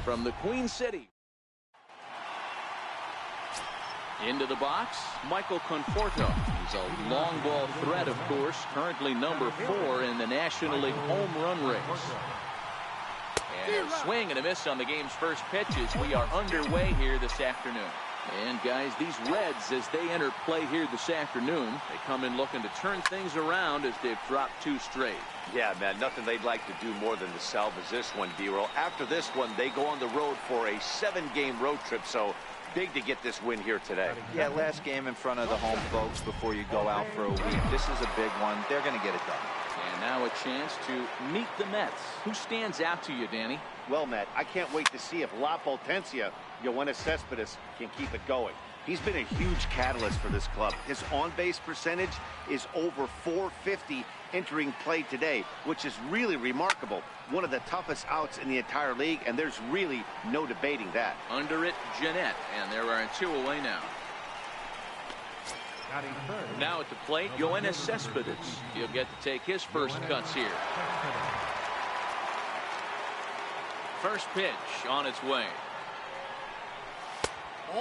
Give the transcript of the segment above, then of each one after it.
from the Queen City. Into the box, Michael Conforto. He's a long ball threat, of course, currently number 4 in the National League home run race. And a swing and a miss on the game's first pitch as we are underway here this afternoon. And guys, these Reds, as they enter play here this afternoon, they come in looking to turn things around as they've dropped 2 straight. Yeah, man, nothing they'd like to do more than to salvage this one, D-Roll. After this one, they go on the road for a 7-game road trip, so big to get this win here today. Yeah, last game in front of the home folks before you go out for a week. This is a big one. They're going to get it done. And now a chance to meet the Mets. Who stands out to you, Danny? Well, Matt, I can't wait to see if La Potencia, Yoenis Cespedes, can keep it going. He's been a huge catalyst for this club. His on-base percentage is over .450 entering play today, which is really remarkable. One of the toughest outs in the entire league, and there's really no debating that. Under it, Jeanette, and there are 2 away now. Now at the plate, Yoenis Cespedes. He'll get to take his first cuts here. First pitch on its way.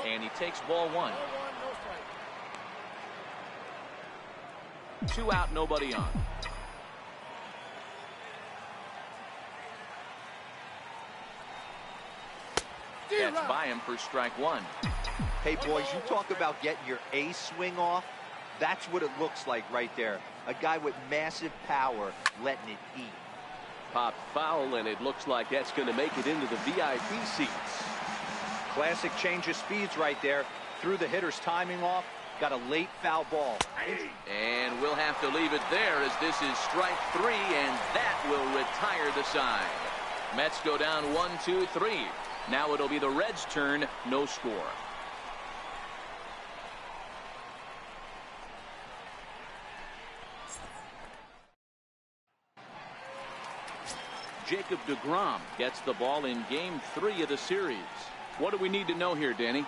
And he takes ball 1. 2 out, nobody on. That's by him for strike 1. Hey, boys, you talk about getting your A swing off. That's what it looks like right there. A guy with massive power letting it eat. Popped foul, and it looks like that's going to make it into the VIP seats. Classic change of speeds right there. Threw the hitter's timing off. Got a late foul ball. And we'll have to leave it there as this is strike 3, and that will retire the side. Mets go down 1-2-3. Now it'll be the Reds' turn. No score. Jacob deGrom gets the ball in game 3 of the series. What do we need to know here, Danny?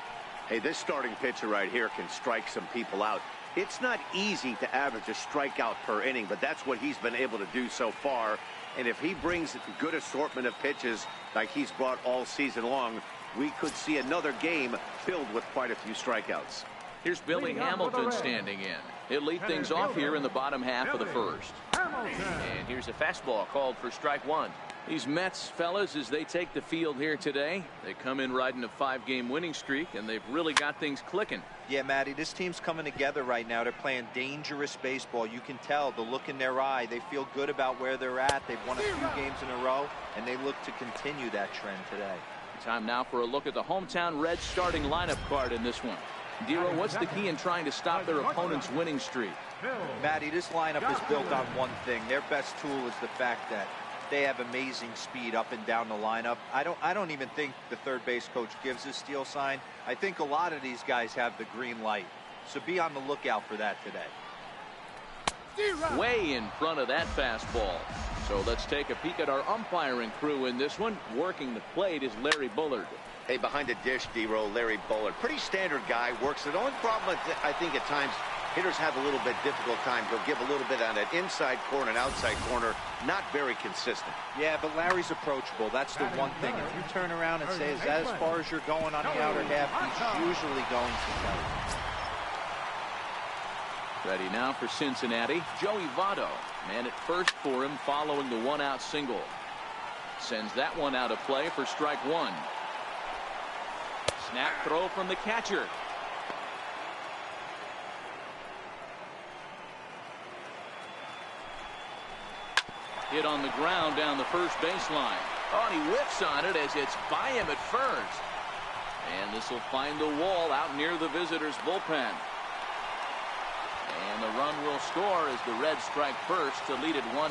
Hey, this starting pitcher right here can strike some people out. It's not easy to average a strikeout per inning, but that's what he's been able to do so far. And if he brings a good assortment of pitches like he's brought all season long, we could see another game filled with quite a few strikeouts. Here's Billy Hamilton standing in. He'll lead things off here in the bottom half of the first. And here's a fastball called for strike 1. These Mets, fellas, as they take the field here today, they come in riding a 5-game winning streak, and they've really got things clicking. Yeah, Matty, this team's coming together right now. They're playing dangerous baseball. You can tell the look in their eye. They feel good about where they're at. They've won a few games in a row, and they look to continue that trend today. Time now for a look at the hometown Reds starting lineup card in this one. Dero, what's the key in trying to stop their opponent's winning streak? Matty, this lineup is built on one thing. Their best tool is the fact that they have amazing speed up and down the lineup. I don't even think the third base coach gives a steal sign. I think a lot of these guys have the green light. So be on the lookout for that today. Way in front of that fastball. So let's take a peek at our umpiring crew in this one. Working the plate is Larry Bullard. Hey, behind the dish, D-Roll, Larry Bullard. Pretty standard guy. Works it. The only problem, I think, at times, hitters have a little bit difficult time. He'll give a little bit on that inside corner and outside corner. Not very consistent. Yeah, but Larry's approachable. That's the one thing. If you turn around and say, is that as far as you're going on the outer half, he's usually going to tell you. Ready now for Cincinnati, Joey Votto. Man at first for him following the 1-out single. Sends that one out of play for strike 1. Snap throw from the catcher. Hit on the ground down the first baseline. Oh, and he whiffs on it as it's by him at first. And this will find the wall out near the visitors' bullpen. And the run will score as the Reds strike first to lead it 1-0.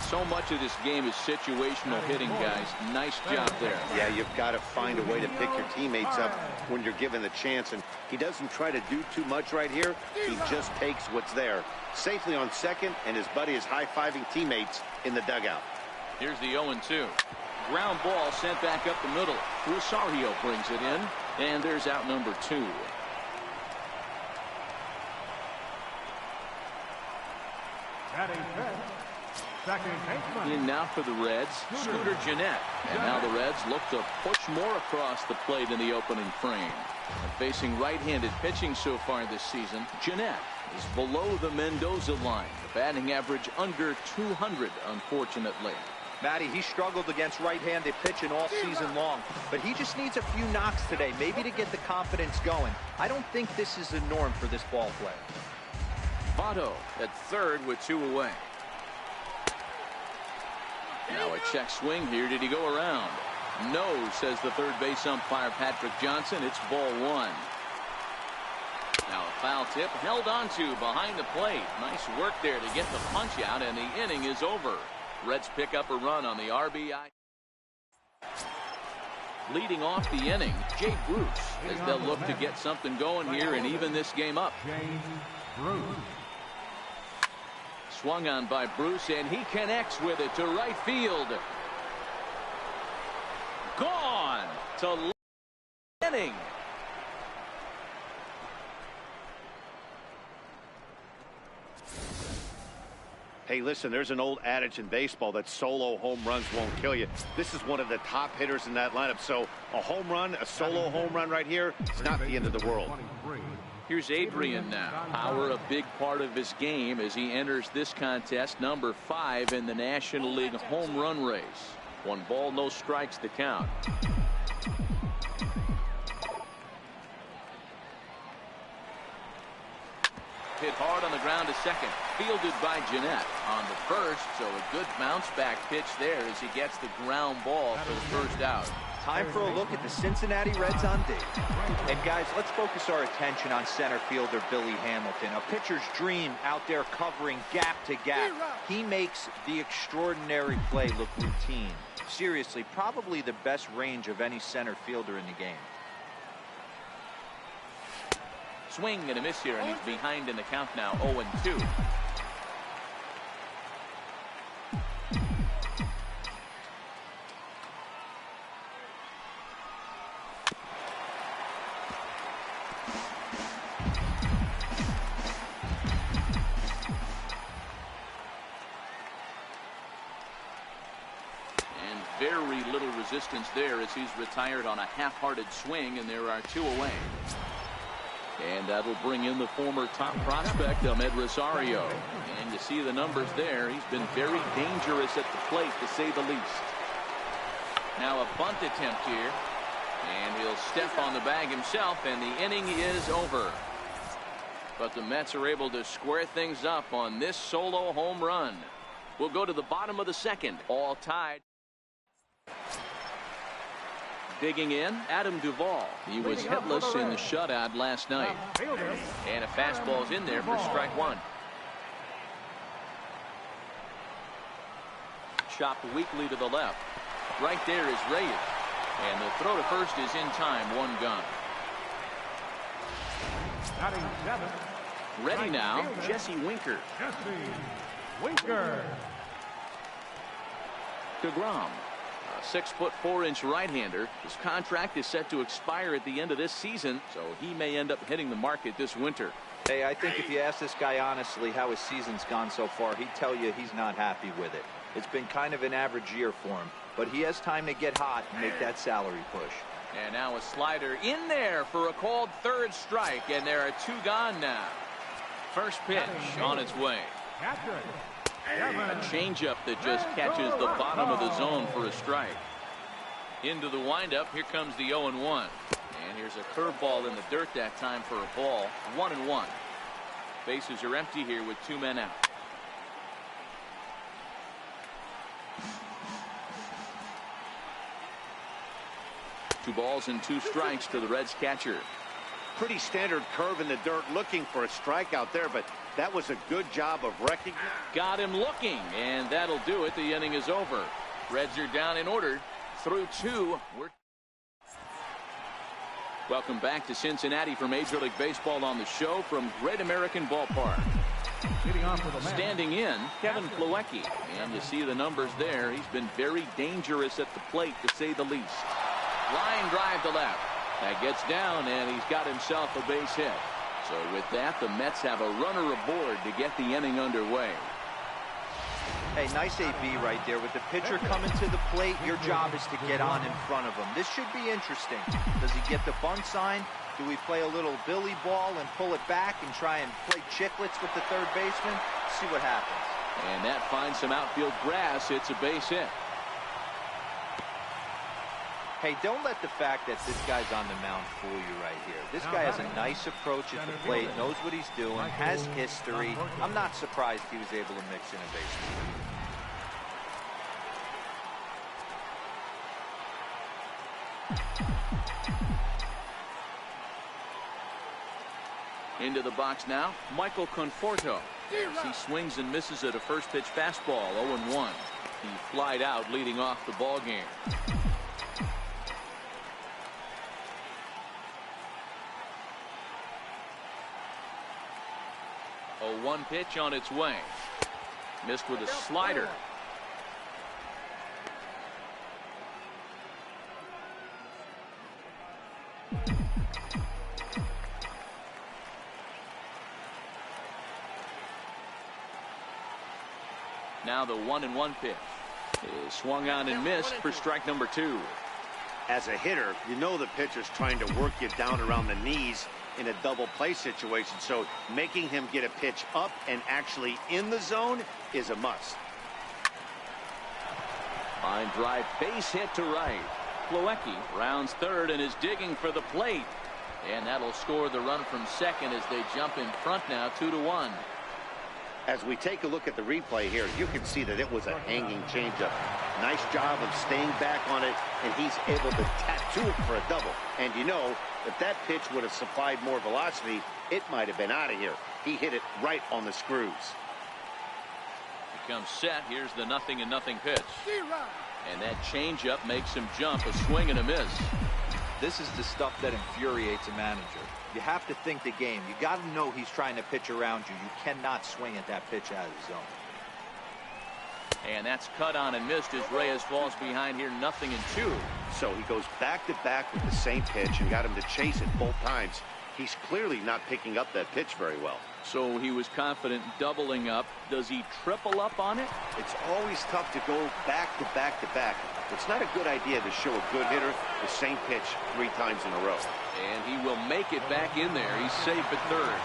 So much of this game is situational hitting, guys. Nice job there. Yeah, you've got to find a way to pick your teammates up when you're given the chance. And he doesn't try to do too much right here. He just takes what's there. Safely on second, and his buddy is high-fiving teammates in the dugout. Here's the 0-2. Ground ball sent back up the middle. Rosario brings it in, and there's out number 2. In now for the Reds, Scooter Gennett. And now the Reds look to push more across the plate in the opening frame. And facing right-handed pitching so far this season, Gennett is below the Mendoza line. The batting average under 200, unfortunately. Matty, he struggled against right-handed pitching all season long, but he just needs a few knocks today, maybe to get the confidence going. I don't think this is the norm for this ball player. Votto at third with 2 away. Now a check swing here. Did he go around? No, says the third base umpire Patrick Johnson. It's ball 1. Now a foul tip held onto behind the plate. Nice work there to get the punch out, and the inning is over. Reds pick up a run on the RBI. Leading off the inning, Jay Bruce, as they'll look to get something going here and even this game up. Swung on by Bruce, and he connects with it to right field. Gone to inning. Hey, listen, there's an old adage in baseball that solo home runs won't kill you. This is one of the top hitters in that lineup. So a home run, a solo home run right here, it's not the end of the world. Here's Adrian now. Power a big part of his game as he enters this contest, number 5 in the National League home run race. 1 ball, no strikes to count. Hit hard on the ground to second. Fielded by Gennett on the first, so a good bounce back pitch there as he gets the ground ball for the first out. Time for a look at the Cincinnati Reds on D. And guys, let's focus our attention on center fielder Billy Hamilton. A pitcher's dream out there covering gap to gap. He makes the extraordinary play look routine. Seriously, probably the best range of any center fielder in the game. Swing and a miss here, and he's behind in the count now, 0-2. And very little resistance there as he's retired on a half-hearted swing, and there are 2 away. And that'll bring in the former top prospect, Ahmed Rosario. And you see the numbers there. He's been very dangerous at the plate, to say the least. Now a bunt attempt here. And he'll step on the bag himself, and the inning is over. But the Mets are able to square things up on this solo home run. We'll go to the bottom of the second, all tied. Digging in, Adam Duvall. He was hitless in the shutout last night. And a fastball's in there for strike 1. Chopped weakly to the left. Right there is Reyes. And the throw to first is in time, 1 gone. Ready now, Jesse Winker. DeGrom. 6'4" right-hander. His contract is set to expire at the end of this season, so he may end up hitting the market this winter. Hey, I think if you ask this guy honestly how his season's gone so far, he'd tell you he's not happy with it. It's been kind of an average year for him, but he has time to get hot and make that salary push. And now a slider in there for a called third strike, and there are 2 gone now. First pitch on its way. A changeup that just catches the bottom of the zone for a strike. Into the windup. Here comes the 0-1. And here's a curveball in the dirt that time for a ball. 1-1. Bases are empty here with 2 men out. Two balls and 2 strikes to the Reds catcher. Pretty standard curve in the dirt, looking for a strikeout there, but that was a good job of recognizing. Got him looking, and that'll do it. The inning is over. Reds are down in order through 2. Welcome back to Cincinnati for Major League Baseball on the show from Great American Ballpark. Standing in, Kevin Plawecki. And you see the numbers there. He's been very dangerous at the plate, to say the least. Line drive to left. That gets down, and he's got himself a base hit. So with that, the Mets have a runner aboard to get the inning underway. Hey, nice AB right there. With the pitcher coming to the plate, your job is to get on in front of him. This should be interesting. Does he get the bunt sign? Do we play a little billy ball and pull it back and try and play chicklets with the third baseman? See what happens. And that finds some outfield grass. It's a base hit. Hey, don't let the fact that this guy's on the mound fool you right here. This guy has a nice approach at the plate, knows what he's doing, has history. I'm not surprised he was able to mix in a base hit. Into the box now, Michael Conforto. As he swings and misses at a first pitch fastball, 0-1. He flied out leading off the ball game. A 1 pitch on its way. Missed with a slider. Now the 1-1 pitch is swung on and missed for strike number 2. As a hitter, you know the pitcher's trying to work you down around the knees in a double play situation, so making him get a pitch up and actually in the zone is a must. Line drive base hit to right. Plawecki rounds third and is digging for the plate, and that'll score the run from second as they jump in front now 2-1. As we take a look at the replay here, you can see that it was a hanging changeup. Nice job of staying back on it, and he's able to tattoo it for a double. And you know, if that pitch would have supplied more velocity, it might have been out of here. He hit it right on the screws. Becomes set. Here's the 0-0 pitch. And that changeup makes him jump. A swing and a miss. This is the stuff that infuriates a manager. You have to think the game. You got to know he's trying to pitch around you. You cannot swing at that pitch out of the zone. And that's cut on and missed as Reyes falls behind here 0-2. So he goes back to back with the same pitch and got him to chase it both times. He's clearly not picking up that pitch very well. So he was confident doubling up. Does he triple up on it? It's always tough to go back to back to back. It's not a good idea to show a good hitter the same pitch 3 times in a row. And he will make it back in there. He's safe at third.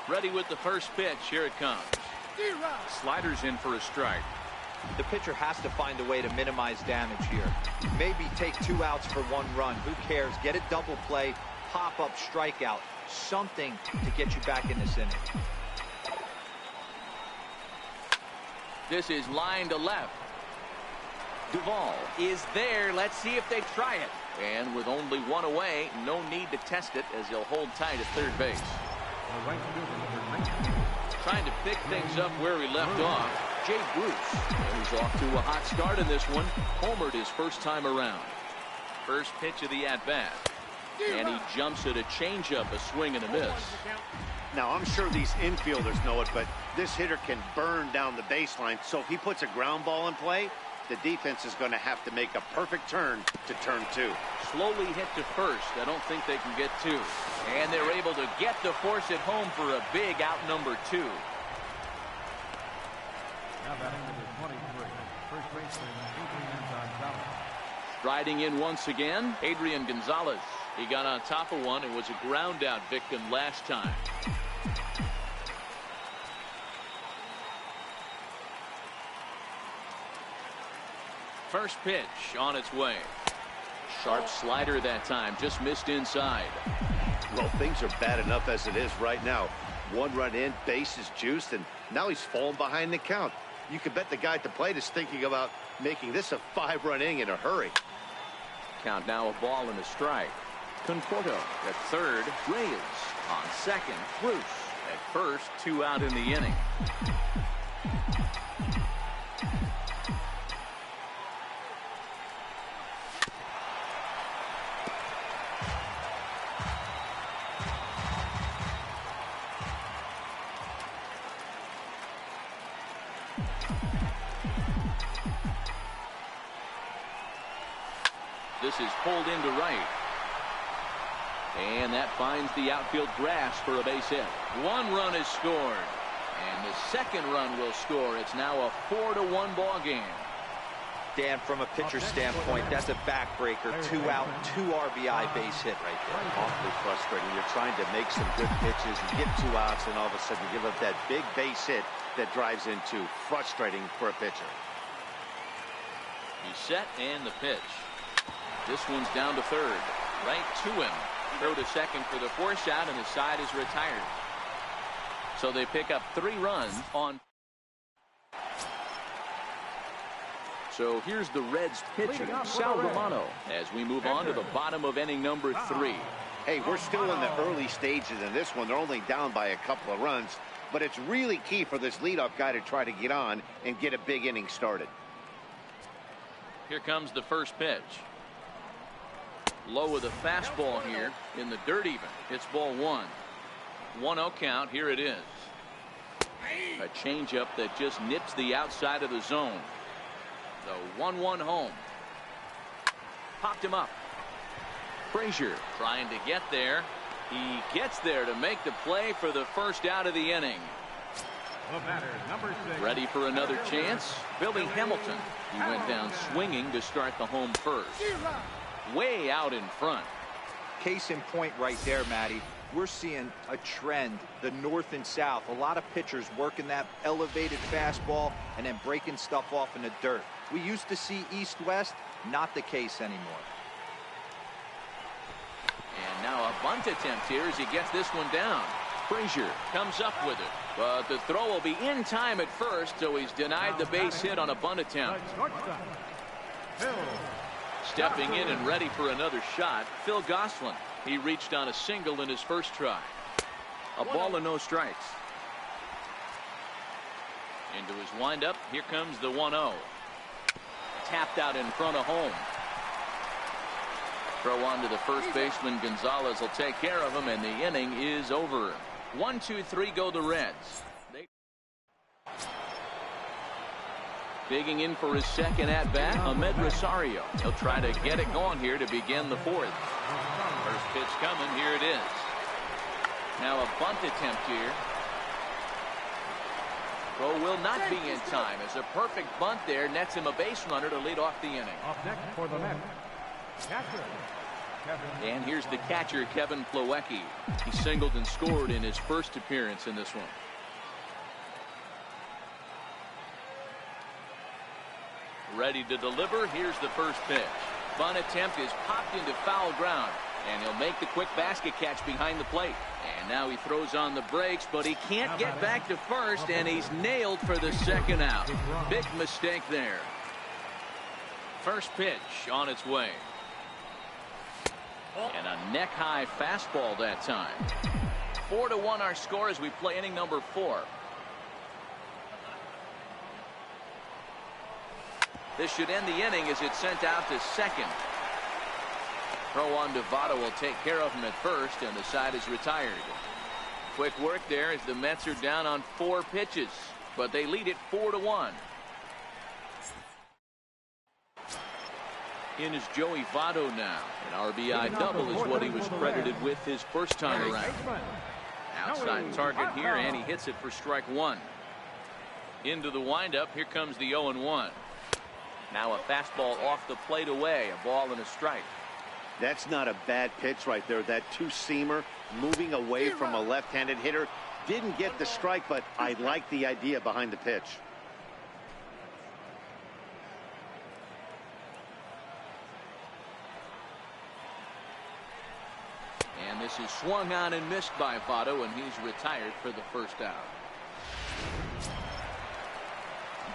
Ready with the first pitch. Here it comes. Sliders in for a strike. The pitcher has to find a way to minimize damage here. Maybe take 2 outs for 1 run. Who cares? Get a double play, pop up, strikeout. Something to get you back in this inning. This is line to left. Duvall is there. Let's see if they try it. And with only 1 away, no need to test it as he'll hold tight at third base. Trying to pick things up where he left off, Jay Bruce. And he's off to a hot start in this one. Homered his first time around. First pitch of the at-bat. And he jumps at a changeup, a swing and a miss. Now, I'm sure these infielders know it, but this hitter can burn down the baseline. So if he puts a ground ball in play, the defense is going to have to make a perfect turn to turn 2. Slowly hit to first. I don't think they can get 2. And they're able to get the force at home for a big out number 2. Now batting number 23, first baseman Adrian Gonzalez. Striding in once again, Adrian Gonzalez. He got on top of one and was a ground out victim last time. First pitch on its way. Sharp slider that time, just missed inside. Well, things are bad enough as it is right now. 1 run in, base is juiced, and now he's falling behind the count. You can bet the guy at the plate is thinking about making this a 5-run inning in a hurry. Count now, a ball and a strike. Conforto at third, Reyes on second, Bruce at first, 2 out in the inning. This is pulled into right. And that finds the outfield grass for a base hit. One run is scored. And the second run will score. It's now a 4-1 ball game. Dan, from a pitcher standpoint, that's a backbreaker. 2 out, 2 RBI base hit right there. Awfully frustrating. You're trying to make some good pitches. You get 2 outs, and all of a sudden you give up that big base hit that drives into frustrating for a pitcher. He's set, and the pitch. This one's down to third. Right to him. Throw to second for the force out, and the side is retired. So they pick up 3 runs on. So here's the Reds pitcher, Sal Romano, as we move on to the bottom of inning number 3. Hey, we're still in the early stages in this one. They're only down by a couple of runs, but it's really key for this leadoff guy to try to get on and get a big inning started. Here comes the first pitch. Low with a fastball here in the dirt even. It's ball 1. 1-0 count. Here it is. A changeup that just nips the outside of the zone. The 1-1 home. Popped him up. Frazier trying to get there. He gets there to make the play for the first out of the inning. The batter, number 6. Ready for another chance? Billy Hamilton. He went down swinging to start the home first. Way out in front. Case in point right there, Matty. We're seeing a trend, the north and south. A lot of pitchers working that elevated fastball and then breaking stuff off in the dirt. We used to see east-west, not the case anymore. And now a bunt attempt here as he gets this one down. Frazier comes up with it, but the throw will be in time at first, so he's denied the base hit on a bunt attempt. Stepping in and ready for another shot, Phil Gosselin. He reached on a single in his first try. A ball and no strikes. Into his windup. Here comes the 1-0. Tapped out in front of home. Throw on to the first baseman. Gonzalez will take care of him, and the inning is over. 1-2-3 go the Reds. Digging in for his second at-bat, Ahmed Rosario. He'll try to get it going here to begin the 4th. First pitch coming. Here it is. Now a bunt attempt here. Throw will not be in time as a perfect bunt there nets him a base runner to lead off the inning. Up next for the Mets, catcher, Kevin. And here's the catcher, Kevin Plawecki. He singled and scored in his first appearance in this one. Ready to deliver. Here's the first pitch. Bunt attempt is popped into foul ground, and he'll make the quick basket catch behind the plate. And now he throws on the brakes, but he can't get back to first, and he's nailed for the second out. Big mistake there. First pitch on its way. And a neck-high fastball that time. 4-1 our score as we play inning number 4. This should end the inning as it's sent out to second. Throw on to Votto will take care of him at first, and the side is retired. Quick work there as the Mets are down on 4 pitches, but they lead it 4-1. In is Joey Votto now. An RBI double is what he was credited with his first time around. Outside target here, and he hits it for strike 1. Into the windup. Here comes the 0-1. Now a fastball off the plate away. A ball and a strike. That's not a bad pitch right there. That two-seamer moving away from a left-handed hitter. Didn't get the strike, but I like the idea behind the pitch. And this is swung on and missed by Votto, and he's retired for the first out.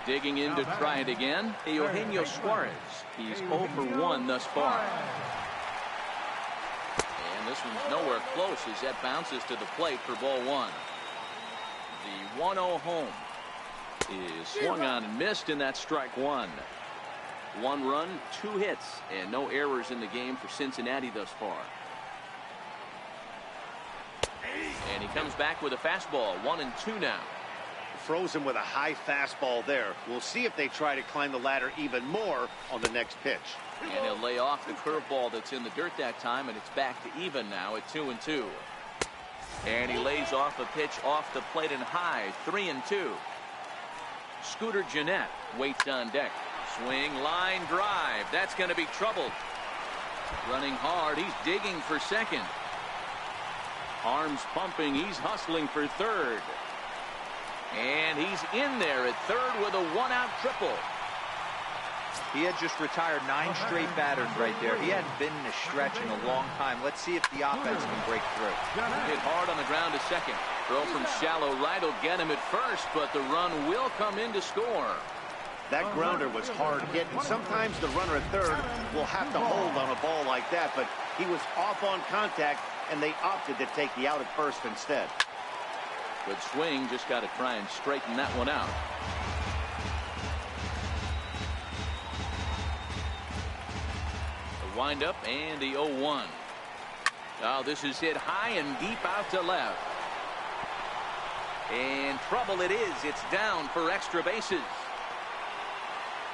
Digging in to try it again, Eugenio Suarez. He's 0 for 1 thus far. And this one's nowhere close as that bounces to the plate for ball 1. The 1-0 home is swung on and missed, and that's strike 1. 1 run, 2 hits, and no errors in the game for Cincinnati thus far. And he comes back with a fastball. 1-2 now. froze him with a high fastball there. We'll see if they try to climb the ladder even more on the next pitch. And he'll lay off the curveball that's in the dirt that time, and it's back to even now at 2-2. And he lays off a pitch off the plate and high, 3-2. Scooter Gennett waits on deck. Swing, line drive. That's going to be troubled. Running hard. He's digging for second. Arms pumping. He's hustling for third. And he's in there at third with a one-out triple. He had just retired 9 straight batters right there. He hadn't been in a stretch in a long time. Let's see if the offense can break through. Hit hard on the ground to second. Throw from shallow right will get him at first, but the run will come in to score. That grounder was hard hit, and sometimes the runner at third will have to hold on a ball like that, but he was off on contact, and they opted to take the out at first instead. Good swing, just got to try and straighten that one out. The windup and the 0-1. Now this is hit high and deep out to left. And trouble it is. It's down for extra bases.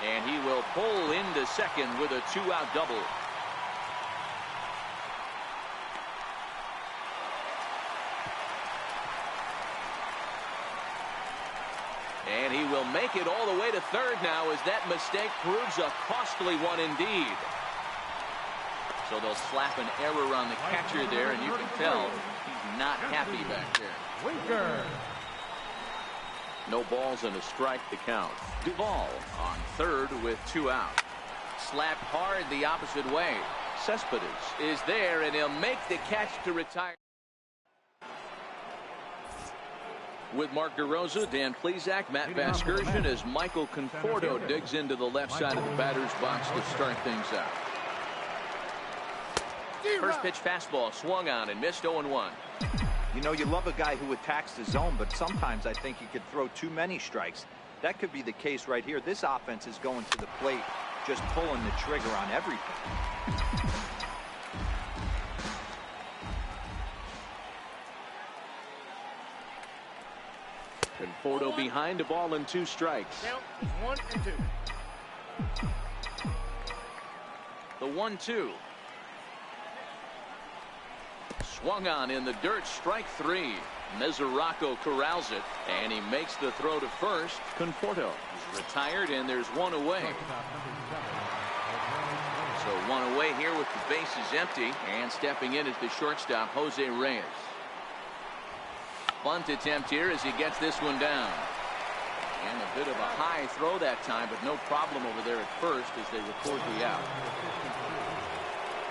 And he will pull into second with a 2-out double. And he will make it all the way to third now as that mistake proves a costly one indeed. So they'll slap an error on the catcher there, and you can tell he's not happy back there. Winker. No balls and a strike to count. Duvall on third with 2 out. Slapped hard the opposite way. Cespedes is there, and he'll make the catch to retire. With Mark DeRosa, Dan Plesac, Matt Vasgersian as Michael Conforto digs into the left side of the batter's box to start things out. First pitch fastball swung on and missed 0-1. You know, you love a guy who attacks the zone, but sometimes I think he could throw too many strikes. That could be the case right here. This offense is going to the plate, just pulling the trigger on everything. Conforto behind, a ball and 2 strikes. Count 1 and 2. The 1-2. Swung on in the dirt, strike 3. Mesoraco corrals it, and he makes the throw to first. Conforto is retired, and there's 1 away. So 1 away here with the bases empty, and stepping in is the shortstop, Jose Reyes. Bunt attempt here as he gets this one down. And a bit of a high throw that time, but no problem over there at first as they record the out.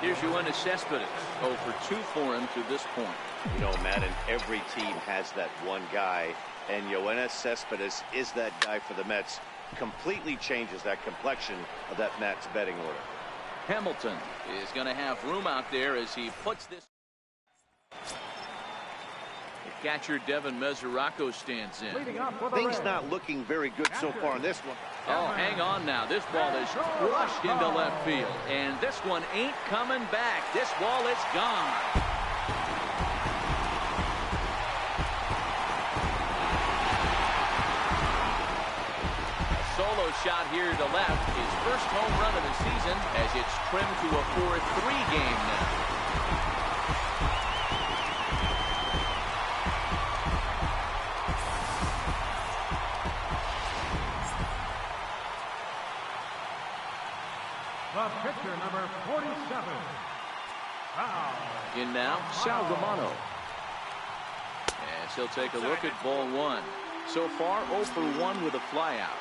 Here's Yoenis Cespedes. 0 for 2 for him to this point. You know, Matt, and every team has that one guy, and Yoenis Cespedes is that guy for the Mets. Completely changes that complexion of that Mets betting order. Hamilton is going to have room out there as he puts this. The catcher Devin Mesoraco stands in. Things not looking very good so far in this one. Oh, hang on now. This ball is crushed into left field. And this one ain't coming back. This ball is gone. A solo shot here to left. His first home run of the season as it's trimmed to a 4-3 game now. The pitcher, number 47. Foul. In now, Sal Romano. As he'll take a look at ball 1. So far, 0 for 1 with a flyout.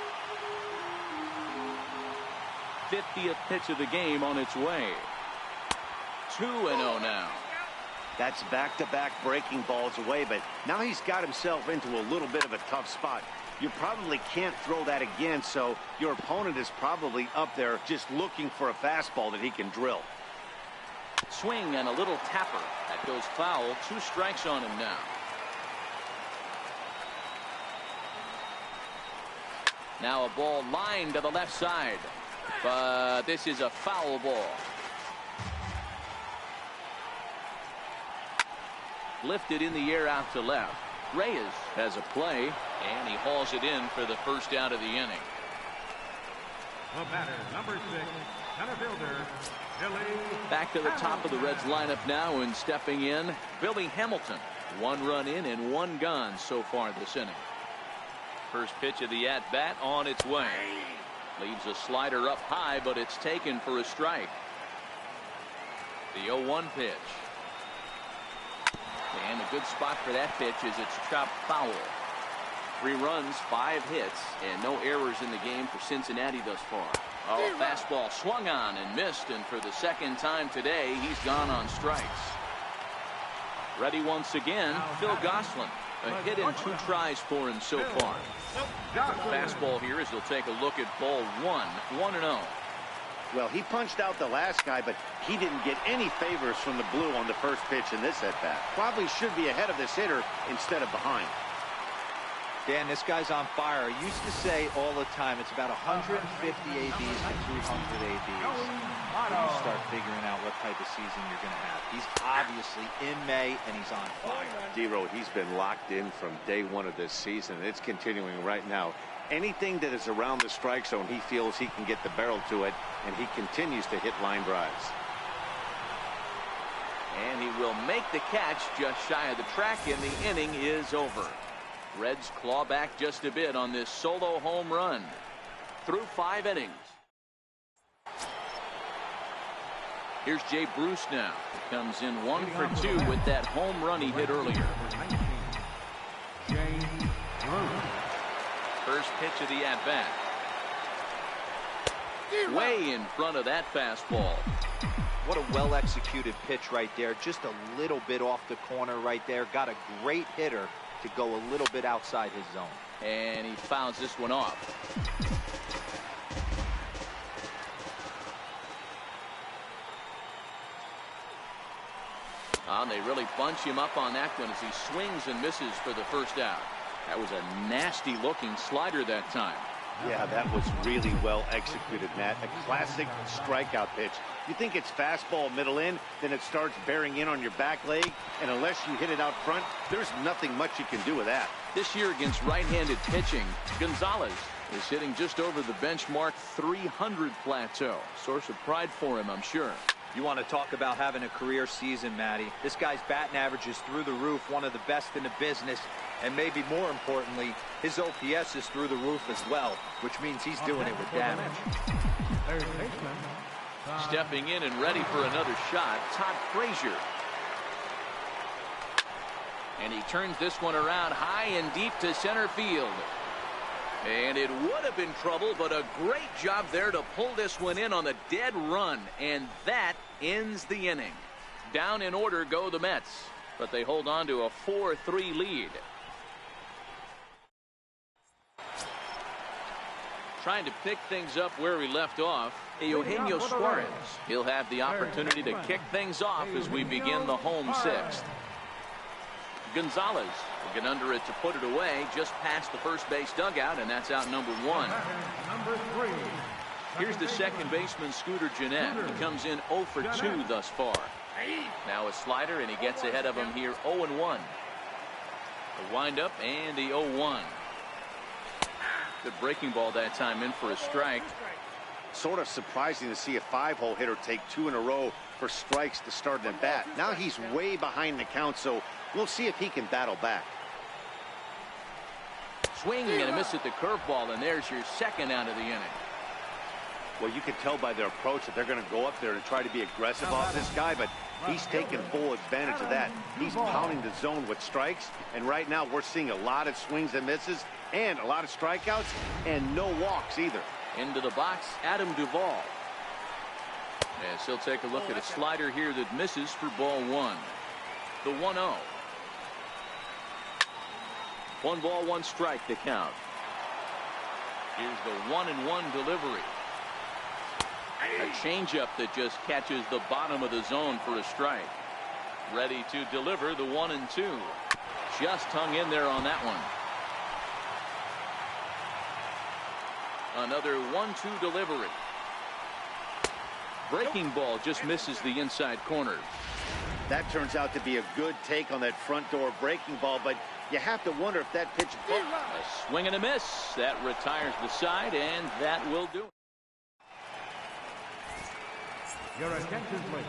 50th pitch of the game on its way. 2-0 now. That's back-to-back breaking balls away, but now he's got himself into a little bit of a tough spot. You probably can't throw that again, so your opponent is probably up there just looking for a fastball that he can drill. Swing and a little tapper. That goes foul. 2 strikes on him now. Now a ball lined to the left side. But this is a foul ball. Lifted in the air out to left. Reyes has a play, and he hauls it in for the first out of the inning. The batter, number 6, center fielder, Billy. Back to the top of the Reds lineup now, and stepping in, Billy Hamilton. 1 run in and 1 gone so far this inning. First pitch of the at-bat on its way. Leaves a slider up high, but it's taken for a strike. The 0-1 pitch. And a good spot for that pitch is it's chopped foul. 3 runs, 5 hits, and no errors in the game for Cincinnati thus far. Oh, fastball swung on and missed, and for the second time today, he's gone on strikes. Ready once again, Phil Gosselin. A hit in 2 tries for him so far. Fastball here as he'll take a look at ball 1, 1-0. Well, he punched out the last guy, but he didn't get any favors from the blue on the first pitch in this at-bat. Probably should be ahead of this hitter instead of behind. Dan, this guy's on fire. I used to say all the time, it's about 150 ABs to 200 ABs. When you start figuring out what type of season you're going to have. He's obviously in May, and he's on fire. D-Row, he's been locked in from day 1 of this season. It's continuing right now. Anything that is around the strike zone, he feels he can get the barrel to it, and he continues to hit line drives. And he will make the catch just shy of the track, and the inning is over. Reds claw back just a bit on this solo home run. Through 5 innings. Here's Jay Bruce now. He comes in 1 for 2 with that home run he hit earlier. First pitch of the at-bat. Way in front of that fastball. What a well-executed pitch right there. Just a little bit off the corner right there. Got a great hitter to go a little bit outside his zone. And he fouls this one off. They really bunch him up on that one as he swings and misses for the first out. That was a nasty looking slider that time. Yeah, that was really well executed, Matt. A classic strikeout pitch. You think it's fastball middle in, then it starts bearing in on your back leg, and unless you hit it out front, there's nothing much you can do with that. This year against right-handed pitching, Gonzalez is hitting just over the benchmark 300 plateau. Source of pride for him, I'm sure. You want to talk about having a career season, Matty. This guy's batting average is through the roof, one of the best in the business, and maybe more importantly, his OPS is through the roof as well, which means he's doing it with damage. Stepping in and ready for another shot, Todd Frazier. And he turns this one around high and deep to center field. And it would have been trouble, but a great job there to pull this one in on the dead run. And that ends the inning. Down in order go the Mets, but they hold on to a 4-3 lead. Trying to pick things up where we left off, Eugenio Suarez. He'll have the opportunity to kick things off as we begin the home 6th. Gonzalez will get under it to put it away just past the first base dugout, and that's out number 1. Here's the second baseman, Scooter Gennett. He comes in 0 for 2 thus far. Now a slider, and he gets ahead of him here 0-1. The windup and the 0-1. Good breaking ball that time in for a strike. Sort of surprising to see a 5-hole hitter take 2 in a row for strikes to start an at-bat. Now he's way behind the count, so we'll see if he can battle back. Swing and a miss at the curveball, and there's your second out of the inning. Well, you can tell by their approach that they're going to go up there and try to be aggressive off this guy, but he's taking full advantage of that. He's pounding the zone with strikes, and right now we're seeing a lot of swings and misses and a lot of strikeouts and no walks either. Into the box, Adam Duvall. As he'll take a look at a slider here that misses for ball 1. The 1-0. 1 ball, 1 strike to count. Here's the 1-1 delivery. A changeup that just catches the bottom of the zone for a strike. Ready to deliver the 1-2. Just hung in there on that one. Another 1-2 delivery. Breaking ball just misses the inside corner. That turns out to be a good take on that front door breaking ball, but You have to wonder if that pitch... A swing and a miss. That retires the side, and that will do it. Your attention, please.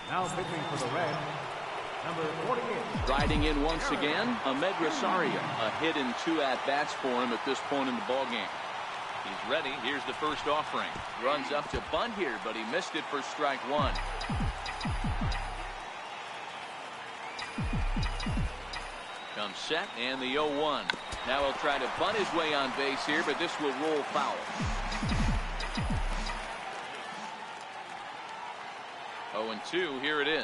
Now pitching for the Reds, number 48. Riding in once again, Ahmed Rosario. A hit in 2 at-bats for him at this point in the ballgame. He's ready. Here's the first offering. Runs up to bunt here, but he missed it for strike 1. Comes set, and the 0-1. Now he'll try to bunt his way on base here, but this will roll foul. 0-2, here it is.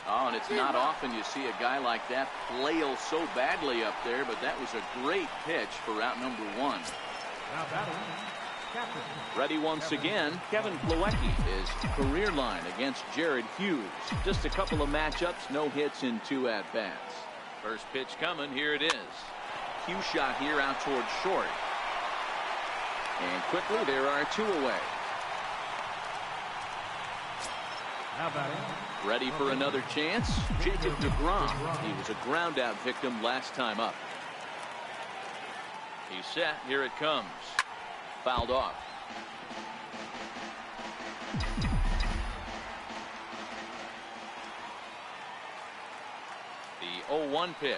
Oh, and it's not often you see a guy like that flail so badly up there, but that was a great pitch for out number 1. Now batting, captain. Ready once again, Kevin Plawecki, his career line against Jared Hughes. Just a couple of matchups, no hits in 2 at-bats. First pitch coming, here it is. Cue shot here out towards short. And quickly, there are 2 away. Now batting. Ready for another chance, Jacob deGrom. He was a ground out victim last time up. He's set, here it comes. Fouled off. The 0-1 pitch.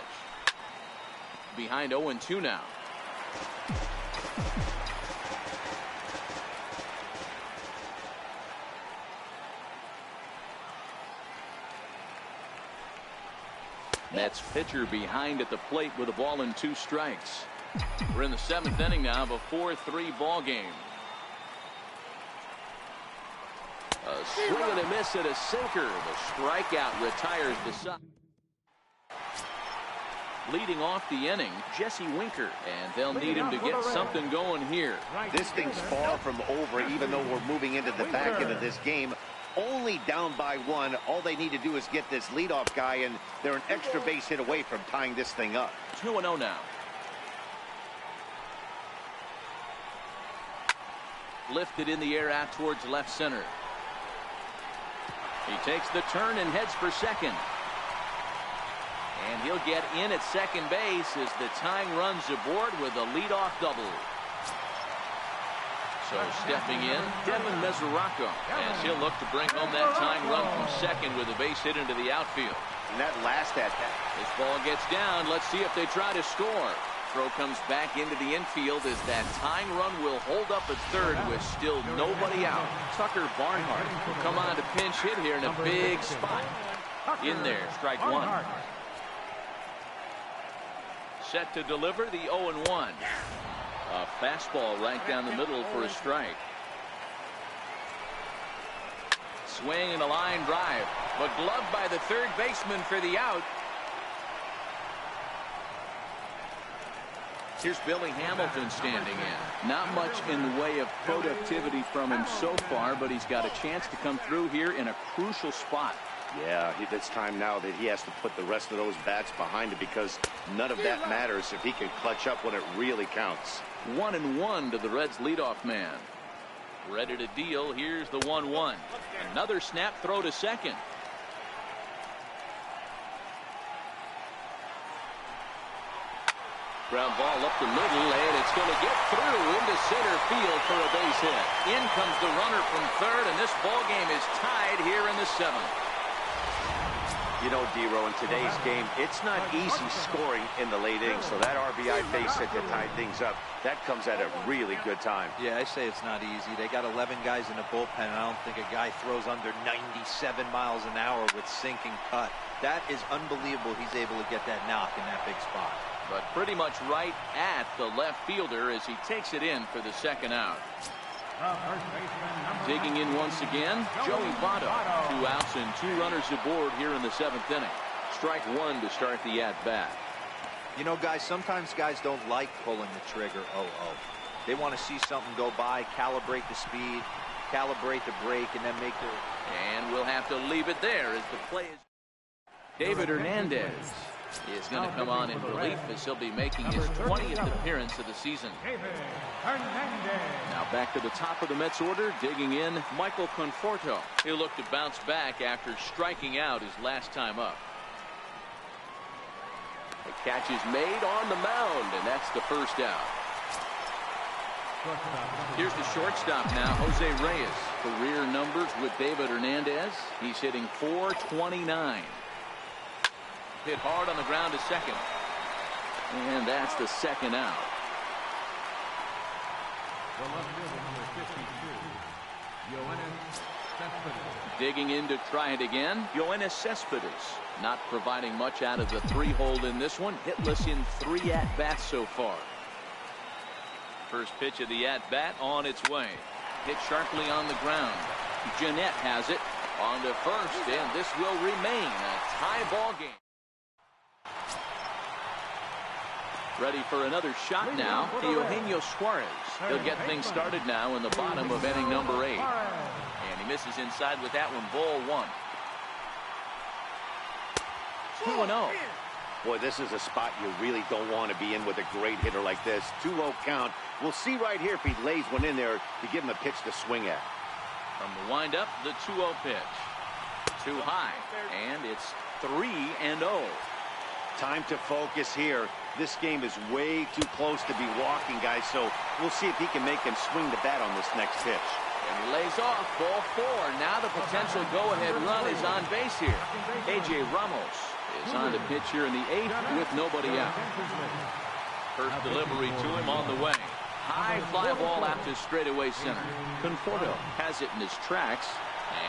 Behind 0-2 now. Mets pitcher behind at the plate with a ball and 2 strikes. We're in the 7th inning now of a 4-3 ball game. A swing and a miss at a sinker. The strikeout retires the side. Leading off the inning, Jesse Winker, and they'll need him to get something going here. This thing's far from over, even though we're moving into the back end of this game. Only down by 1. All they need to do is get this leadoff guy, and they're an extra base hit away from tying this thing up. 2-0 now. Lifted in the air out towards left center. He takes the turn and heads for second. And he'll get in at second base as the tying runs aboard with a leadoff double. So stepping in, Devin Mesoraco, as he'll look to bring home that tying run from second with a base hit into the outfield. And that last at-bat. This ball gets down. Let's see if they try to score. Throw comes back into the infield as that tying run will hold up at third with still nobody out. Tucker Barnhart will come on to pinch hit here in a big spot. In there, strike 1. Set to deliver the 0-1. A fastball right down the middle for a strike. Swing and a line drive, but gloved by the third baseman for the out. Here's Billy Hamilton standing in. Not much in the way of productivity from him so far, but he's got a chance to come through here in a crucial spot. Yeah, it's time now that he has to put the rest of those bats behind him, because none of that matters if he can clutch up when it really counts. 1-1 to the Reds leadoff man. Ready to deal. Here's the 1-1. Another snap throw to second. Ground ball up the middle, and it's going to get through into center field for a base hit. In comes the runner from third, and this ball game is tied here in the 7th. You know, D-Row, in today's game, it's not easy scoring in the late innings, so that RBI base hit to tie things up, that comes at a really good time. Yeah, I say it's not easy. They got 11 guys in the bullpen, and I don't think a guy throws under 97 miles an hour with sink and cut. That is unbelievable. He's able to get that knock in that big spot. But pretty much right at the left fielder as he takes it in for the second out. Digging in once again, Joey Votto. 2 outs and 2 runners aboard here in the 7th inning. Strike 1 to start the at-bat. You know, guys, sometimes guys don't like pulling the trigger 0-0. They want to see something go by, calibrate the speed, calibrate the brake, and then make the... And we'll have to leave it there as the play is... David Hernandez is going to come on in relief as he'll be making his 20th appearance of the season. Now back to the top of the Mets order, digging in, Michael Conforto. He'll look to bounce back after striking out his last time up. Catch is made on the mound, and that's the first out. Here's the shortstop now, Jose Reyes. Career numbers with David Hernandez. He's hitting .429. Hit hard on the ground to second. And that's the second out. Digging in to try it again, Yoenis Cespedes. Not providing much out of the 3-hole in this one. Hitless in 3 at-bats so far. First pitch of the at-bat on its way. Hit sharply on the ground. Jeanette has it on to first, and this will remain a tie ball game. Ready for another shot now, Eugenio Suarez. He'll get things started now in the bottom of inning number 8. And he misses inside with that one, ball 1. 2-0. Boy, this is a spot you really don't want to be in with a great hitter like this. 2-0 count. We'll see right here if he lays one in there to give him a pitch to swing at. From the windup, the 2-0 pitch. Too high, and it's 3-0. Time to focus here. This game is way too close to be walking, guys, so we'll see if he can make him swing the bat on this next pitch. And he lays off, ball 4. Now the potential go-ahead run is on base here. A.J. Ramos is on the pitch here in the 8th with nobody out. First delivery to him on the way. High fly ball out to straightaway center. Conforto has it in his tracks,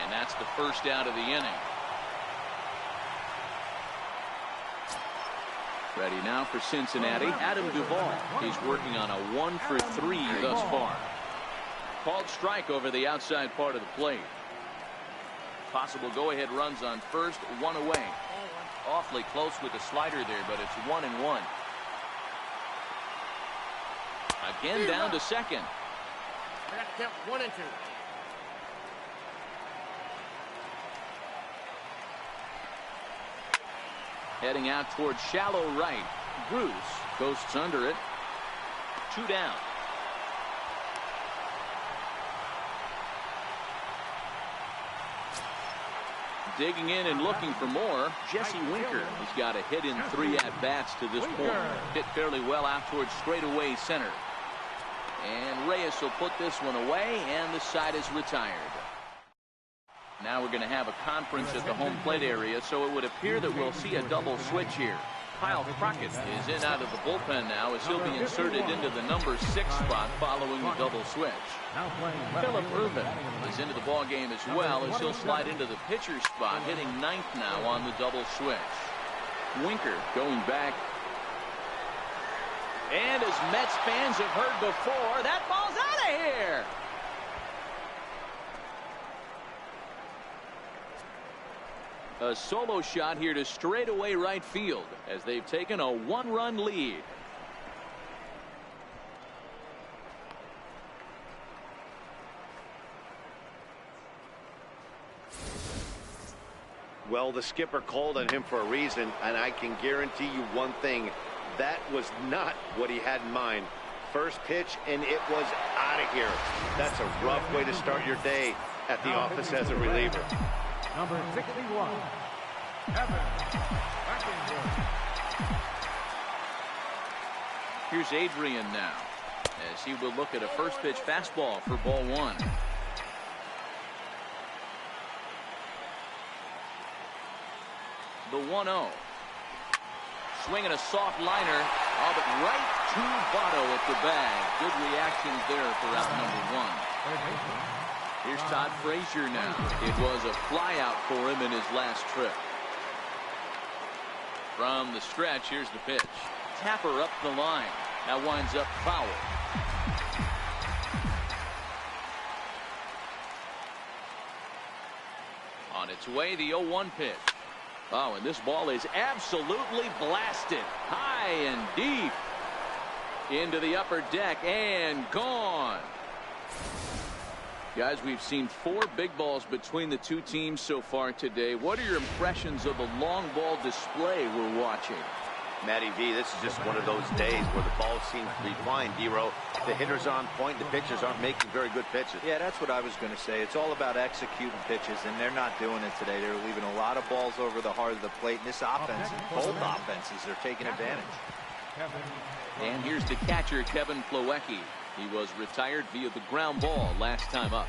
and that's the first out of the inning. Ready now for Cincinnati, Adam Duvall. He's working on a 1-for-3 thus far. Called strike over the outside part of the plate. Possible go-ahead runs on first, 1 away. Awfully close with the slider there, but it's 1-1. Again down to second. Count 1 and 2. Heading out towards shallow right. Bruce coasts under it. 2 down. Digging in and looking for more, Jesse Winker. He's got a hit in 3 at-bats to this point. Hit fairly well out towards straightaway center. And Reyes will put this one away, and the side is retired. Now we're going to have a conference at the home plate area, so it would appear that we'll see a double switch here. Kyle Crockett is in out of the bullpen now as he'll be inserted into the number 6 spot following the double switch. Philip Irvin is into the ball game as well as he'll slide into the pitcher's spot, hitting 9th now on the double switch. Winker going back. And as Mets fans have heard before, that ball's out of here. A solo shot here to straightaway right field as they've taken a 1-run lead. Well, the skipper called on him for a reason, and I can guarantee you one thing. That was not what he had in mind. First pitch, and it was out of here. That's a rough way to start your day at the office as a reliever. Number 61, Evan Beckinger. Here's Adrian now as he will look at a first pitch fastball for ball 1. The 1-0. Swinging a soft liner. Oh, but right to Votto at the bag. Good reactions there for out number 1. Here's Todd Frazier now. It was a flyout for him in his last trip. From the stretch, here's the pitch. Tapper up the line. That winds up foul. On its way, the 0-1 pitch. Oh, and this ball is absolutely blasted. High and deep. Into the upper deck and gone. Guys, we've seen 4 big balls between the two teams so far today. What are your impressions of the long ball display we're watching? Matty V, this is just one of those days where the ball seems to be flying, D-Row. The hitters are on point, the pitchers aren't making very good pitches. Yeah, that's what I was going to say. It's all about executing pitches, and they're not doing it today. They're leaving a lot of balls over the heart of the plate, and this offense, both offenses, are taking advantage. And here's the catcher, Kevin Plawecki. He was retired via the ground ball last time up.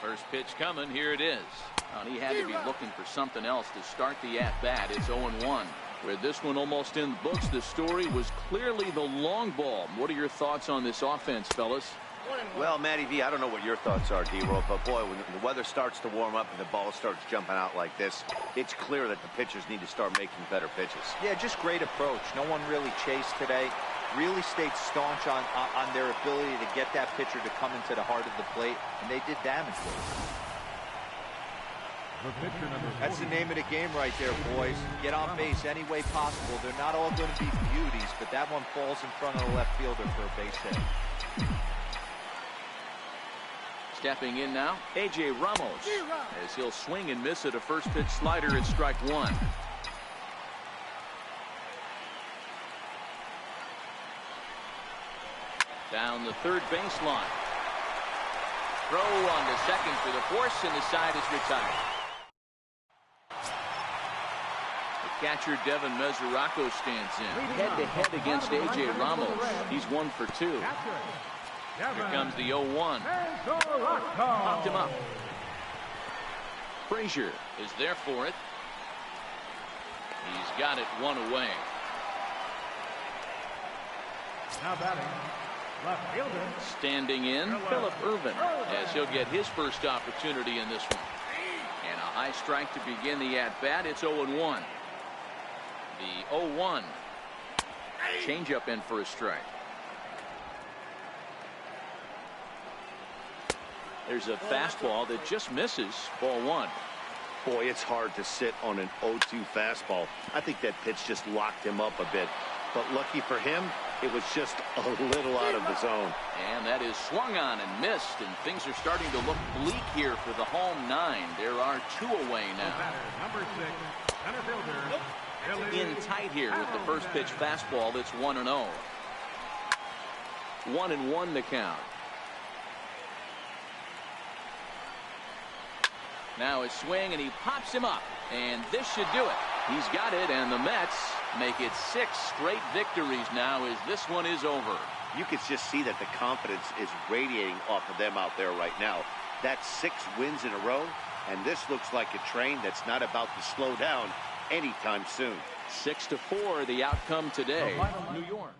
First pitch coming, here it is. And he had to be looking for something else to start the at-bat. It's 0-1. Where this one almost in the books, the story was clearly the long ball. What are your thoughts on this offense, fellas? Well, Matty V, I don't know what your thoughts are, D-Row, but boy, when the weather starts to warm up and the ball starts jumping out like this, it's clear that the pitchers need to start making better pitches. Yeah, just great approach. No one really chased today. Really stayed staunch on their ability to get that pitcher to come into the heart of the plate, and they did damage with it. That's the name of the game right there, boys. Get on base any way possible. They're not all going to be beauties, but that one falls in front of the left fielder for a base hit. Stepping in now, A.J. Ramos, as he'll swing and miss at a first pitch slider at strike one. Down the third baseline. Throw on the second for the force, and the side is retired. The catcher, Devin Mesoraco, stands in. Head-to-head against A.J. Ramos. He's 1 for 2. Here comes the 0-1. Popped him up. Frazier is there for it. He's got it 1 away. Now batting, left fielder. Standing in, Phillip Ervin, as he'll get his first opportunity in this one. And a high strike to begin the at-bat. It's 0-1. The 0-1. Changeup in for a strike. There's a fastball that just misses. Ball 1. Boy, it's hard to sit on an 0-2 fastball. I think that pitch just locked him up a bit. But lucky for him, it was just a little out of the zone. And that is swung on and missed, and things are starting to look bleak here for the home 9. There are 2 away now. Number 6, center fielder. In tight here with the first pitch fastball. That's 1-0. 1-1 the count. Now his swing, and he pops him up, and this should do it. He's got it, and the Mets make it 6 straight victories now as this one is over. You can just see that the confidence is radiating off of them out there right now. That's 6 wins in a row, and this looks like a train that's not about to slow down anytime soon. 6-4 the outcome today. New York.